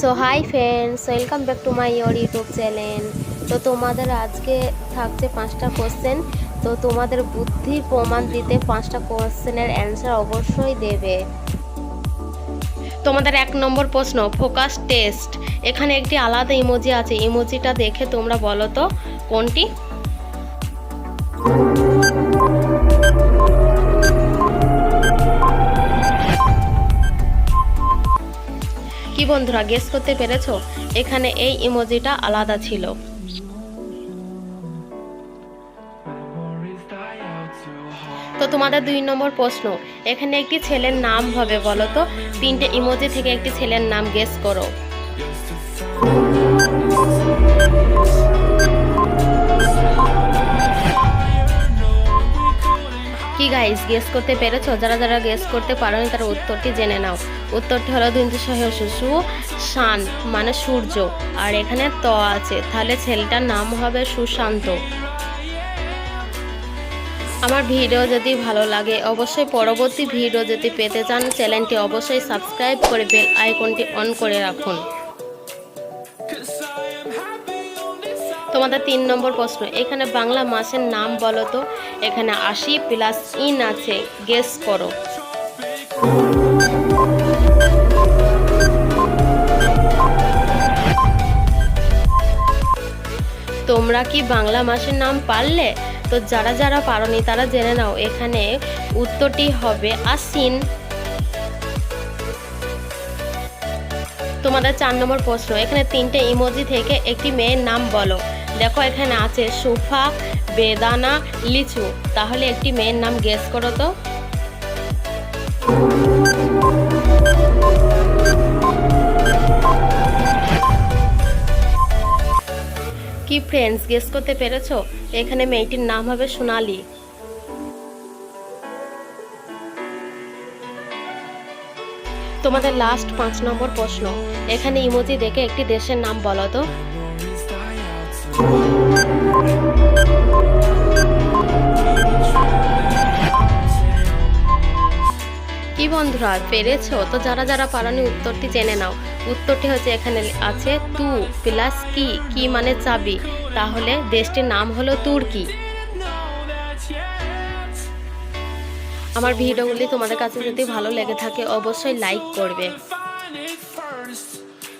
So hi friends, welcome back to my YouTube channel. তো তোমাদের আজকে থাকছে 5টা কোশ্চেন। তো তোমাদের বুদ্ধির প্রমাণ দিতে 5টা কোশ্চেনের অ্যান্সার অবশ্যই দেবে। তোমাদের 1 নম্বর প্রশ্ন, ফোকাস টেস্ট। এখানে একটি আলাদা ইমোজি আছে, ইমোজিটা দেখে তোমরা বলো তো কোনটি। কি বন্ধুরা, গেস করতে পেরেছো? এখানে এই ইমোজিটা আলাদা ছিল। তো তোমাদের 2 নম্বর প্রশ্ন, এখানে একটি ছেলের নাম হবে, বলো তো 3টে ইমোজি থেকে একটি ছেলের নাম গেস করো। কি গাইস, গেস করতে পেরেছো? যারা যারা গেস করতে পারোনি তারা উত্তরটি জেনে নাও। উত্তরটি হলো শিশু শান মানে সূর্য, আর এখানে ত আছে, তাহলে ছেলেটার নাম হবে সুশান্ত। আমার ভিডিও যদি ভালো লাগে অবশ্যই পরবর্তী ভিডিও যদি পেতে চান চ্যানেলটি অবশ্যই সাবস্ক্রাইব করে বেল আইকনটি অন করে রাখুন। তোমাদের 3 নম্বর প্রশ্ন, এখানে বাংলা মাসের নাম বলো তো। এখানে 80 প্লাস ইন আছে, গেস করো। তোমরা কি বাংলা মাসের নাম পারলে? তো যারা যারা পারোনি তারা জেনে নাও, এখানে উত্তরটি হবে আশ্বিন। তোমাদের 4 নম্বর প্রশ্ন, এখানে 3টে ইমোজি থেকে একটি মেয়ের নাম বলো। দেখো এখানে আছে সোফা, বেদানা, লিচু, তাহলে একটি মেয়ের নাম গেস করো তো। কি ফ্রেন্ডস, গেস করতে পেরেছো? এখানে মেয়েটির নাম হবে সোনালি। তোমাদের লাস্ট 5 নম্বর প্রশ্ন, এখানে ইমোজি দেখে একটি দেশের নাম বলো তো। কি বন্ধুরা, পেরেছো? তো যারা যারা পারোনি উত্তরটি জেনে নাও। উত্তরটি হচ্ছে এখানে আছে তু প্লাস কি, কি মানে চাবি, তাহলে দেশটির নাম হলো তুর্কি। আমার ভিডিওগুলি তোমাদের কাছে যদি ভালো লেগে থাকে অবশ্যই লাইক করবে।